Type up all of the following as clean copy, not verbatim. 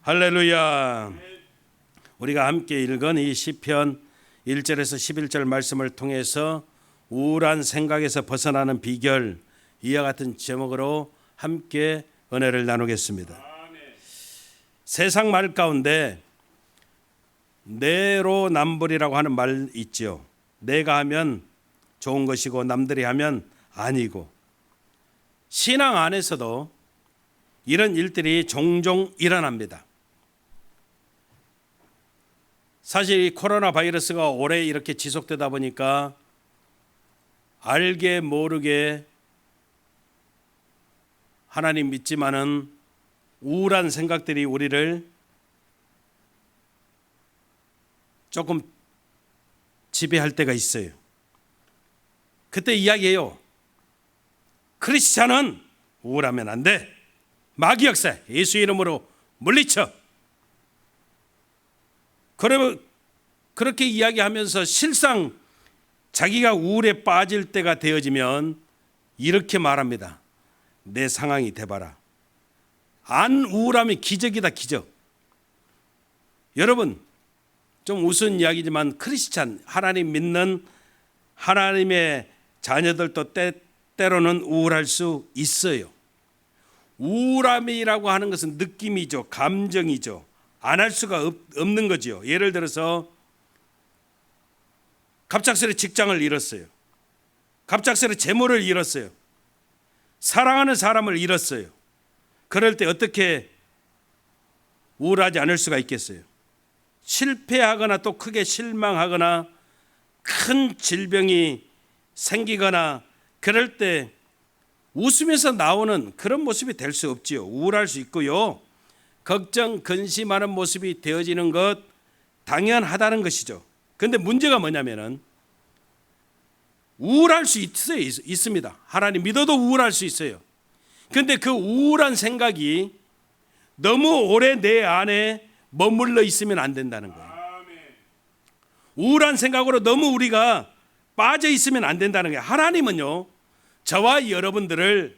할렐루야. 우리가 함께 읽은 이 시편 1절에서 11절 말씀을 통해서 우울한 생각에서 벗어나는 비결, 이와 같은 제목으로 함께 은혜를 나누겠습니다. 세상 말 가운데 내로남불이라고 하는 말 있죠. 내가 하면 좋은 것이고 남들이 하면 아니고, 신앙 안에서도 이런 일들이 종종 일어납니다. 사실 이 코로나 바이러스가 오래 이렇게 지속되다 보니까 알게 모르게 하나님 믿지만은 우울한 생각들이 우리를 조금 지배할 때가 있어요. 그때 이야기해요. 크리스찬은 우울하면 안 돼. 마귀 역사 예수 이름으로 물리쳐. 그렇게 이야기하면서 실상 자기가 우울에 빠질 때가 되어지면 이렇게 말합니다. 내 상황이 돼봐라. 안 우울하면 기적이다, 기적. 여러분, 좀 우스운 이야기지만 크리스찬, 하나님 믿는 하나님의 자녀들도 때로는 우울할 수 있어요. 우울함이라고 하는 것은 느낌이죠, 감정이죠. 안 할 수가 없는 거죠. 예를 들어서 갑작스레 직장을 잃었어요. 갑작스레 재물을 잃었어요. 사랑하는 사람을 잃었어요. 그럴 때 어떻게 우울하지 않을 수가 있겠어요? 실패하거나 또 크게 실망하거나 큰 질병이 생기거나 그럴 때 웃으면서 나오는 그런 모습이 될 수 없지요. 우울할 수 있고요. 걱정, 근심하는 모습이 되어지는 것 당연하다는 것이죠. 그런데 문제가 뭐냐면은 우울할 수 있습니다. 하나님 믿어도 우울할 수 있어요. 그런데 그 우울한 생각이 너무 오래 내 안에 머물러 있으면 안 된다는 거예요. 우울한 생각으로 너무 우리가 빠져 있으면 안 된다는 거예요. 하나님은요, 저와 여러분들을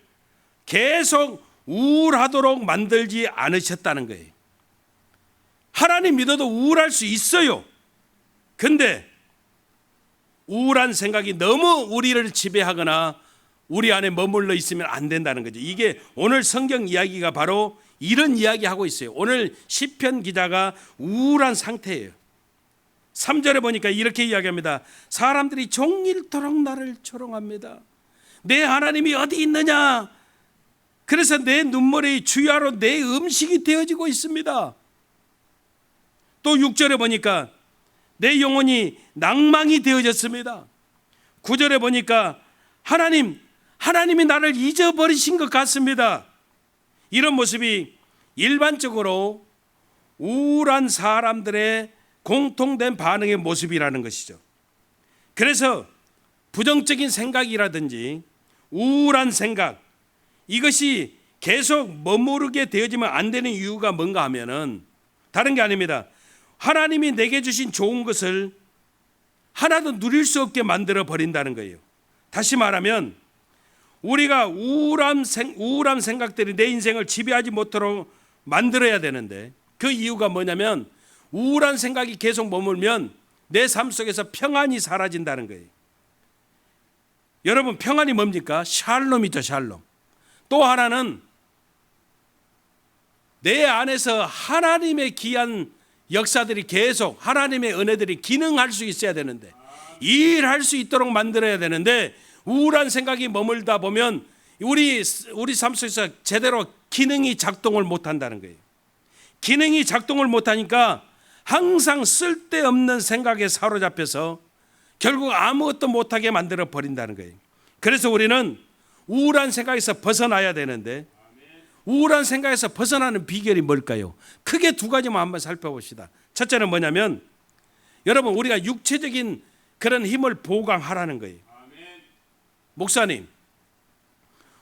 계속 우울하도록 만들지 않으셨다는 거예요. 하나님 믿어도 우울할 수 있어요. 그런데 우울한 생각이 너무 우리를 지배하거나 우리 안에 머물러 있으면 안 된다는 거죠. 이게 오늘 성경 이야기가 바로 이런 이야기하고 있어요. 오늘 시편 기자가 우울한 상태예요. 3절에 보니까 이렇게 이야기합니다. 사람들이 종일토록 나를 조롱합니다. 내 하나님이 어디 있느냐? 그래서 내 눈물의 주야로 내 음식이 되어지고 있습니다. 또 6절에 보니까 내 영혼이 낭망이 되어졌습니다. 9절에 보니까 하나님이 나를 잊어버리신 것 같습니다. 이런 모습이 일반적으로 우울한 사람들의 공통된 반응의 모습이라는 것이죠. 그래서 부정적인 생각이라든지 우울한 생각, 이것이 계속 머무르게 되어지면 안 되는 이유가 뭔가 하면은 다른 게 아닙니다. 하나님이 내게 주신 좋은 것을 하나도 누릴 수 없게 만들어 버린다는 거예요. 다시 말하면 우리가 우울한 생각들이 내 인생을 지배하지 못하도록 만들어야 되는데, 그 이유가 뭐냐면 우울한 생각이 계속 머물면 내 삶 속에서 평안이 사라진다는 거예요. 여러분, 평안이 뭡니까? 샬롬이죠, 샬롬. 또 하나는 내 안에서 하나님의 귀한 역사들이 계속, 하나님의 은혜들이 기능할 수 있어야 되는데, 일할 수 있도록 만들어야 되는데, 우울한 생각이 머물다 보면 우리 삶 속에서 제대로 기능이 작동을 못한다는 거예요. 기능이 작동을 못하니까 항상 쓸데없는 생각에 사로잡혀서 결국 아무것도 못하게 만들어 버린다는 거예요. 그래서 우리는 우울한 생각에서 벗어나야 되는데, 우울한 생각에서 벗어나는 비결이 뭘까요? 크게 두 가지만 한번 살펴봅시다. 첫째는 뭐냐면, 여러분, 우리가 육체적인 그런 힘을 보강하라는 거예요. 목사님,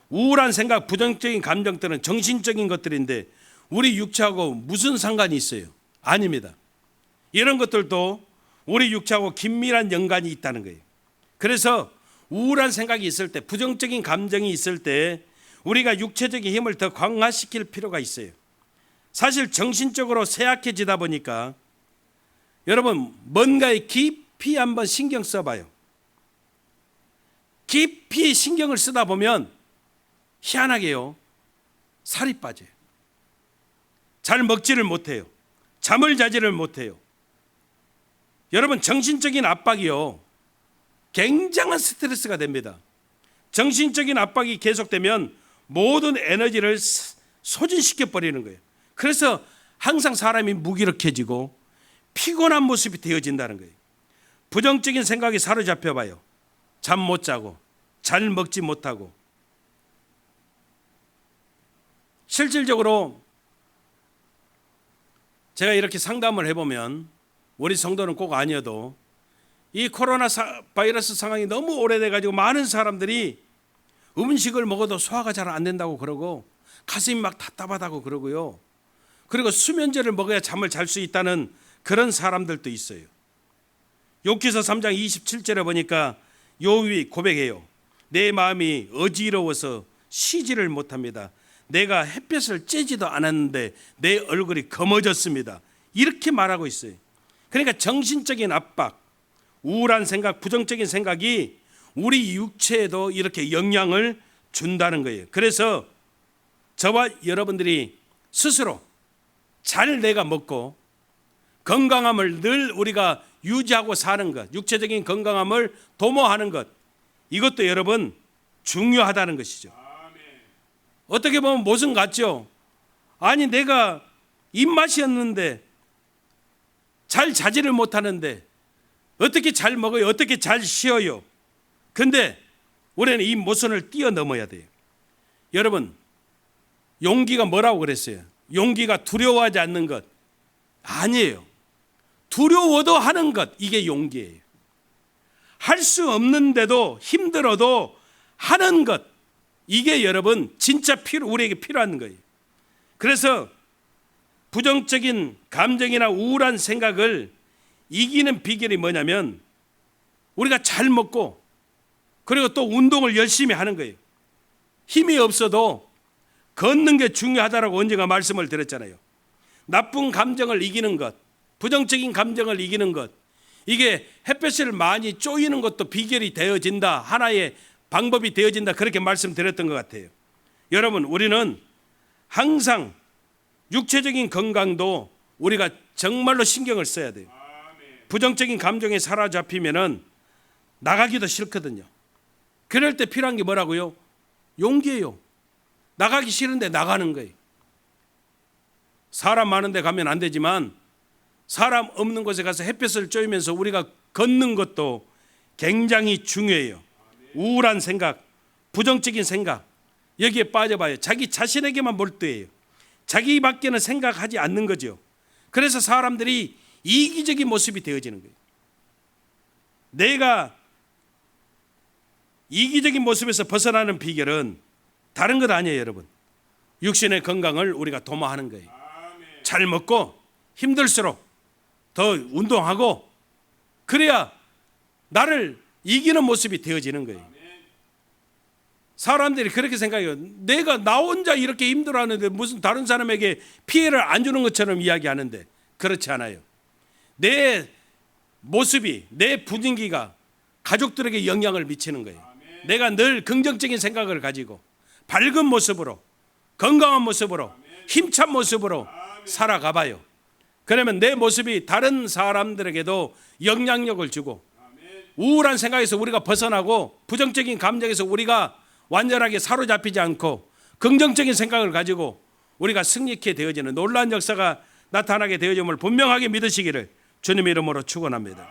우울한 생각, 부정적인 감정들은 정신적인 것들인데 우리 육체하고 무슨 상관이 있어요? 아닙니다. 이런 것들도 우리 육체하고 긴밀한 연관이 있다는 거예요. 그래서 우울한 생각이 있을 때, 부정적인 감정이 있을 때 우리가 육체적인 힘을 더 강화시킬 필요가 있어요. 사실 정신적으로 쇠약해지다 보니까 여러분 뭔가에 깊이 한번 신경 써봐요. 깊이 신경을 쓰다 보면 희한하게요, 살이 빠져요. 잘 먹지를 못해요. 잠을 자지를 못해요. 여러분 정신적인 압박이요, 굉장한 스트레스가 됩니다. 정신적인 압박이 계속되면 모든 에너지를 소진시켜 버리는 거예요. 그래서 항상 사람이 무기력해지고 피곤한 모습이 되어진다는 거예요. 부정적인 생각이 사로잡혀 봐요. 잠 못 자고 잘 먹지 못하고. 실질적으로 제가 이렇게 상담을 해보면 우리 성도는 꼭 아니어도 이 코로나 바이러스 상황이 너무 오래돼 가지고 많은 사람들이 음식을 먹어도 소화가 잘 안 된다고 그러고 가슴이 막 답답하다고 그러고요. 그리고 수면제를 먹어야 잠을 잘 수 있다는 그런 사람들도 있어요. 욥기서 3장 27절에 보니까 욥이 고백해요. 내 마음이 어지러워서 쉬지를 못합니다. 내가 햇볕을 쬐지도 않았는데 내 얼굴이 검어졌습니다. 이렇게 말하고 있어요. 그러니까 정신적인 압박, 우울한 생각, 부정적인 생각이 우리 육체에도 이렇게 영향을 준다는 거예요. 그래서 저와 여러분들이 스스로 잘 내가 먹고 건강함을 늘 우리가 유지하고 사는 것, 육체적인 건강함을 도모하는 것, 이것도 여러분 중요하다는 것이죠. 어떻게 보면 모순 같죠? 아니 내가 입맛이었는데 잘 자지를 못하는데 어떻게 잘 먹어요? 어떻게 잘 쉬어요? 근데 우리는 이 모순을 뛰어넘어야 돼요. 여러분, 용기가 뭐라고 그랬어요? 용기가 두려워하지 않는 것. 아니에요. 두려워도 하는 것, 이게 용기예요. 할 수 없는데도 힘들어도 하는 것, 이게 여러분 진짜 우리에게 필요한 거예요. 그래서 부정적인 감정이나 우울한 생각을 이기는 비결이 뭐냐면 우리가 잘 먹고 그리고 또 운동을 열심히 하는 거예요. 힘이 없어도 걷는 게 중요하다라고 언젠가 말씀을 드렸잖아요. 나쁜 감정을 이기는 것, 부정적인 감정을 이기는 것, 이게 햇볕을 많이 쪼이는 것도 비결이 되어진다, 하나의 방법이 되어진다, 그렇게 말씀드렸던 것 같아요. 여러분, 우리는 항상 육체적인 건강도 우리가 정말로 신경을 써야 돼요. 부정적인 감정에 사로잡히면은 나가기도 싫거든요. 그럴 때 필요한 게 뭐라고요? 용기예요. 나가기 싫은데 나가는 거예요. 사람 많은 데 가면 안 되지만 사람 없는 곳에 가서 햇볕을 쬐면서 우리가 걷는 것도 굉장히 중요해요. 우울한 생각, 부정적인 생각, 여기에 빠져봐요. 자기 자신에게만 몰두해요. 자기밖에는 생각하지 않는 거죠. 그래서 사람들이 이기적인 모습이 되어지는 거예요. 내가 이기적인 모습에서 벗어나는 비결은 다른 것 아니에요, 여러분. 육신의 건강을 우리가 도모하는 거예요. 잘 먹고 힘들수록 더 운동하고 그래야 나를 이기는 모습이 되어지는 거예요. 사람들이 그렇게 생각해요. 내가 나 혼자 이렇게 힘들어하는데 무슨 다른 사람에게 피해를 안 주는 것처럼 이야기하는데 그렇지 않아요. 내 모습이, 내 분위기가 가족들에게 영향을 미치는 거예요. 내가 늘 긍정적인 생각을 가지고 밝은 모습으로, 건강한 모습으로, 힘찬 모습으로 살아가 봐요. 그러면 내 모습이 다른 사람들에게도 영향력을 주고 우울한 생각에서 우리가 벗어나고 부정적인 감정에서 우리가 완전하게 사로잡히지 않고 긍정적인 생각을 가지고 우리가 승리케 되어지는 놀라운 역사가 나타나게 되어짐을 분명하게 믿으시기를 주님의 이름으로 축원합니다.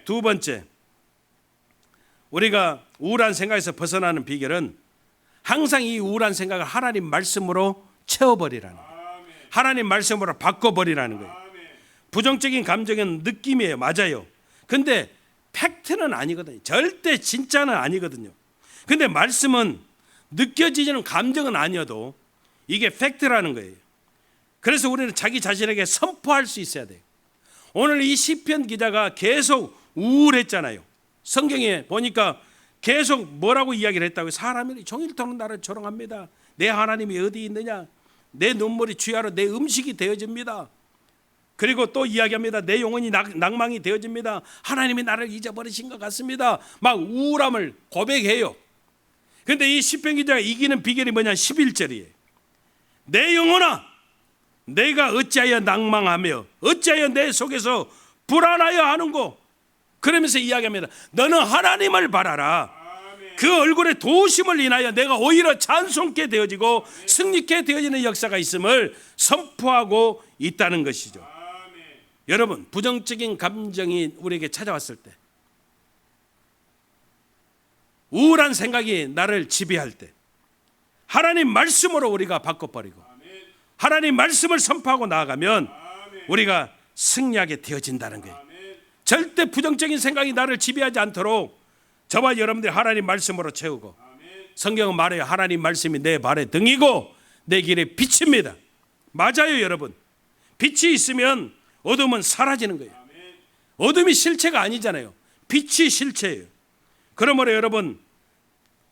두 번째, 우리가 우울한 생각에서 벗어나는 비결은 항상 이 우울한 생각을 하나님 말씀으로 채워버리라는 거예요. 하나님 말씀으로 바꿔버리라는 거예요. 부정적인 감정은 느낌이에요. 맞아요. 근데 팩트는 아니거든요. 절대 진짜는 아니거든요. 근데 말씀은 느껴지는 감정은 아니어도 이게 팩트라는 거예요. 그래서 우리는 자기 자신에게 선포할 수 있어야 돼요. 오늘 이 시편 기자가 계속 우울했잖아요. 성경에 보니까 계속 뭐라고 이야기를 했다고요? 사람이 종일토록 나를 조롱합니다. 내 하나님이 어디 있느냐? 내 눈물이 주야로 내 음식이 되어집니다. 그리고 또 이야기합니다. 내 영혼이 낭망이 되어집니다. 하나님이 나를 잊어버리신 것 같습니다. 막 우울함을 고백해요. 그런데 이 시편 기자가 이기는 비결이 뭐냐? 11절이에요. 내 영혼아, 내가 어찌하여 낭망하며 어찌하여 내 속에서 불안하여 하는고. 그러면서 이야기합니다. 너는 하나님을 바라라. 그 얼굴의 도우심을 인하여 내가 오히려 찬송케 되어지고 승리케 되어지는 역사가 있음을 선포하고 있다는 것이죠. 여러분, 부정적인 감정이 우리에게 찾아왔을 때, 우울한 생각이 나를 지배할 때, 하나님 말씀으로 우리가 바꿔버리고 하나님 말씀을 선포하고 나아가면 우리가 승리하게 되어진다는 거예요. 절대 부정적인 생각이 나를 지배하지 않도록 저와 여러분들이 하나님 말씀으로 채우고, 성경은 말해요. 하나님 말씀이 내 발의 등이고 내 길의 빛입니다. 맞아요, 여러분. 빛이 있으면 어둠은 사라지는 거예요. 어둠이 실체가 아니잖아요. 빛이 실체예요. 그러므로 여러분,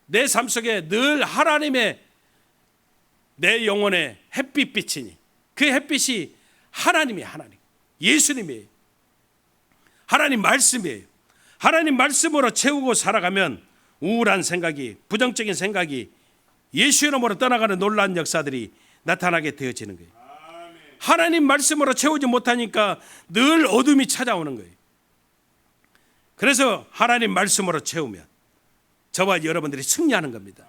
내 삶 속에 늘 하나님의 내 영혼의 햇빛빛이니 그 햇빛이 하나님이에요. 하나님, 예수님이에요. 하나님 말씀이에요. 하나님 말씀으로 채우고 살아가면 우울한 생각이, 부정적인 생각이 예수 이름으로 떠나가는 놀라운 역사들이 나타나게 되어지는 거예요. 하나님 말씀으로 채우지 못하니까 늘 어둠이 찾아오는 거예요. 그래서 하나님 말씀으로 채우면 저와 여러분들이 승리하는 겁니다.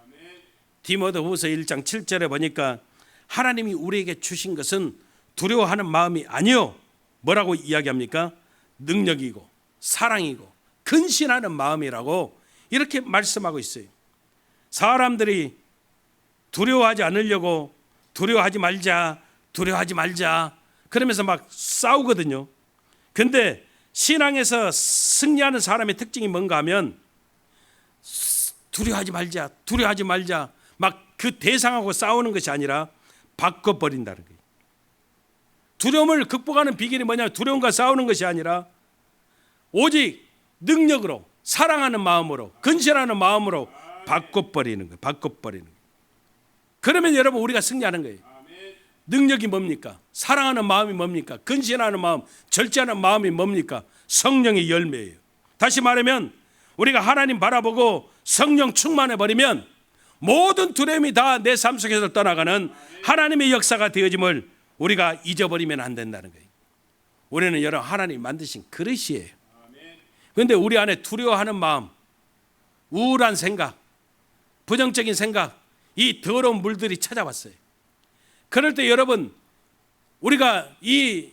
디모데후서 1장 7절에 보니까 하나님이 우리에게 주신 것은 두려워하는 마음이 아니요, 뭐라고 이야기합니까? 능력이고 사랑이고 근신하는 마음이라고 이렇게 말씀하고 있어요. 사람들이 두려워하지 않으려고 두려워하지 말자 그러면서 막 싸우거든요. 근데 신앙에서 승리하는 사람의 특징이 뭔가 하면 두려워하지 말자 막 그 대상하고 싸우는 것이 아니라 바꿔버린다는 거예요. 두려움을 극복하는 비결이 뭐냐? 두려움과 싸우는 것이 아니라 오직 능력으로, 사랑하는 마음으로, 근신하는 마음으로 바꿔버리는 거예요. 바꿔버리는 거예요. 그러면 여러분, 우리가 승리하는 거예요. 능력이 뭡니까? 사랑하는 마음이 뭡니까? 근신하는 마음, 절제하는 마음이 뭡니까? 성령의 열매예요. 다시 말하면 우리가 하나님 바라보고 성령 충만해버리면 모든 두려움이 다 내 삶 속에서 떠나가는 하나님의 역사가 되어짐을 우리가 잊어버리면 안 된다는 거예요. 우리는 여러분, 하나님 만드신 그릇이에요. 그런데 우리 안에 두려워하는 마음, 우울한 생각, 부정적인 생각, 이 더러운 물들이 찾아왔어요. 그럴 때 여러분, 우리가 이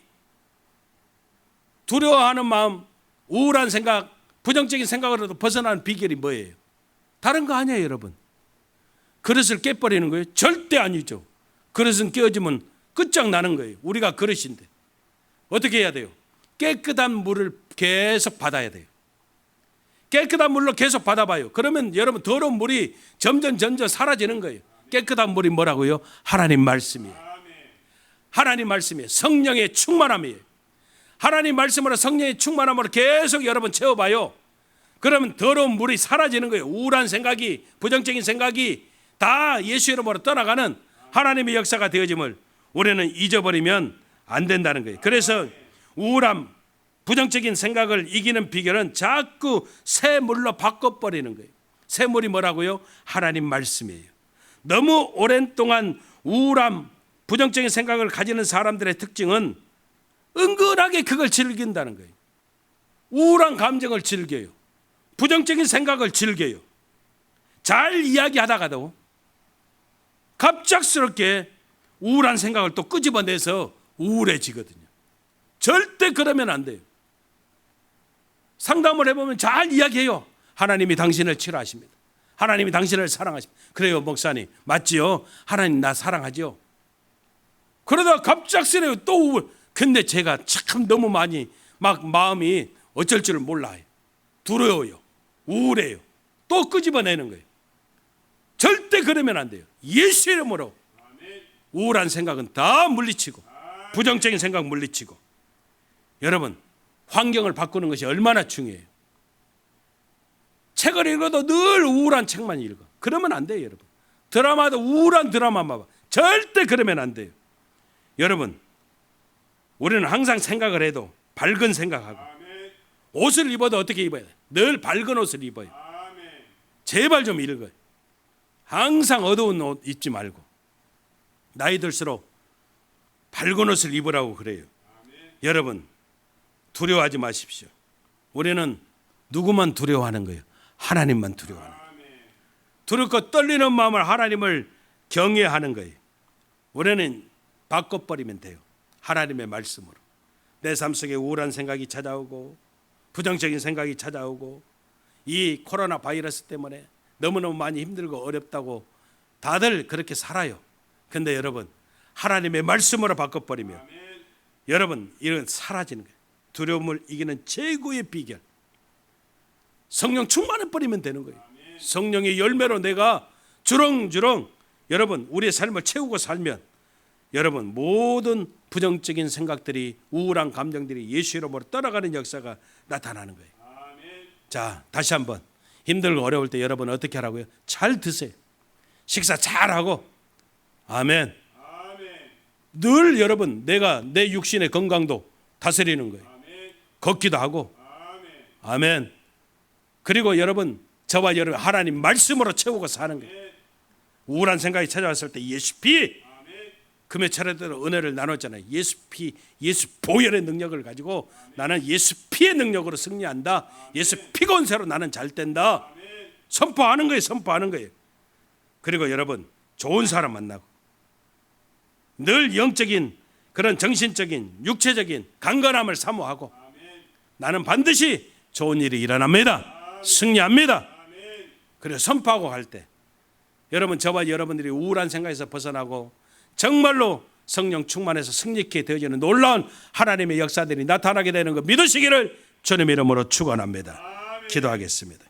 두려워하는 마음, 우울한 생각, 부정적인 생각으로도 벗어나는 비결이 뭐예요? 다른 거 아니에요, 여러분. 그릇을 깨버리는 거예요? 절대 아니죠. 그릇은 깨어지면 끝장나는 거예요. 우리가 그릇인데 어떻게 해야 돼요? 깨끗한 물을 계속 받아야 돼요. 깨끗한 물로 계속 받아봐요. 그러면 여러분, 더러운 물이 점점 사라지는 거예요. 깨끗한 물이 뭐라고요? 하나님 말씀이에요. 하나님 말씀이에요. 성령의 충만함이에요. 하나님 말씀으로, 성령의 충만함으로 계속 여러분 채워봐요. 그러면 더러운 물이 사라지는 거예요. 우울한 생각이, 부정적인 생각이 다 예수 이름으로 떠나가는 하나님의 역사가 되어짐을 우리는 잊어버리면 안 된다는 거예요. 그래서 우울함, 부정적인 생각을 이기는 비결은 자꾸 새 물로 바꿔버리는 거예요. 새 물이 뭐라고요? 하나님 말씀이에요. 너무 오랜 동안 우울함, 부정적인 생각을 가지는 사람들의 특징은 은근하게 그걸 즐긴다는 거예요. 우울한 감정을 즐겨요. 부정적인 생각을 즐겨요. 잘 이야기하다가도 갑작스럽게 우울한 생각을 또 끄집어내서 우울해지거든요. 절대 그러면 안 돼요. 상담을 해보면 잘 이야기해요. 하나님이 당신을 치료하십니다. 하나님이 당신을 사랑하십니다. 그래요, 목사님. 맞지요? 하나님 나 사랑하죠. 그러다가 갑작스레 또 우울. 근데 제가 참 너무 많이 막 마음이 어쩔 줄을 몰라요. 두려워요. 우울해요. 또 끄집어내는 거예요. 절대 그러면 안 돼요. 예수 이름으로 우울한 생각은 다 물리치고, 부정적인 생각 물리치고. 여러분, 환경을 바꾸는 것이 얼마나 중요해요. 책을 읽어도 늘 우울한 책만 읽어. 그러면 안 돼요, 여러분. 드라마도 우울한 드라마만 봐. 절대 그러면 안 돼요. 여러분, 우리는 항상 생각을 해도 밝은 생각하고, 옷을 입어도 어떻게 입어야 돼? 늘 밝은 옷을 입어요. 제발 좀 읽어요. 항상 어두운 옷 입지 말고, 나이 들수록 밝은 옷을 입으라고 그래요. 여러분, 두려워하지 마십시오. 우리는 누구만 두려워하는 거예요? 하나님만 두려워하는 거예요. 두렵고 떨리는 마음을 하나님을 경외하는 거예요. 우리는 바꿔버리면 돼요. 하나님의 말씀으로. 내 삶 속에 우울한 생각이 찾아오고, 부정적인 생각이 찾아오고, 이 코로나 바이러스 때문에 너무너무 많이 힘들고 어렵다고 다들 그렇게 살아요. 근데 여러분, 하나님의 말씀으로 바꿔버리면 여러분, 이건 사라지는 거예요. 두려움을 이기는 최고의 비결, 성령 충만해버리면 되는 거예요. 성령의 열매로 내가 주렁주렁 여러분 우리의 삶을 채우고 살면 여러분 모든 부정적인 생각들이, 우울한 감정들이 예수 이름으로 떠나가는 역사가 나타나는 거예요. 자, 다시 한번 힘들고 어려울 때 여러분 어떻게 하라고요? 잘 드세요. 식사 잘하고. 아멘. 늘 여러분 내가 내 육신의 건강도 다스리는 거예요. 걷기도 하고. 아멘. 그리고 여러분 저와 여러분 하나님 말씀으로 채우고 사는 거예요. 우울한 생각이 찾아왔을 때 예수 피, 금요 차례대로 은혜를 나눴잖아요. 예수 피, 예수 보혈의 능력을 가지고 나는 예수 피의 능력으로 승리한다. 예수 피건세로 나는 잘 된다. 선포하는 거예요. 선포하는 거예요. 그리고 여러분 좋은 사람 만나고, 늘 영적인 그런 정신적인 육체적인 강건함을 사모하고, 나는 반드시 좋은 일이 일어납니다. 승리합니다. 그래서 선포하고 할 때 여러분 저와 여러분들이 우울한 생각에서 벗어나고 정말로 성령 충만해서 승리케 되어지는 놀라운 하나님의 역사들이 나타나게 되는 것 믿으시기를 주님 이름으로 축원합니다. 기도하겠습니다.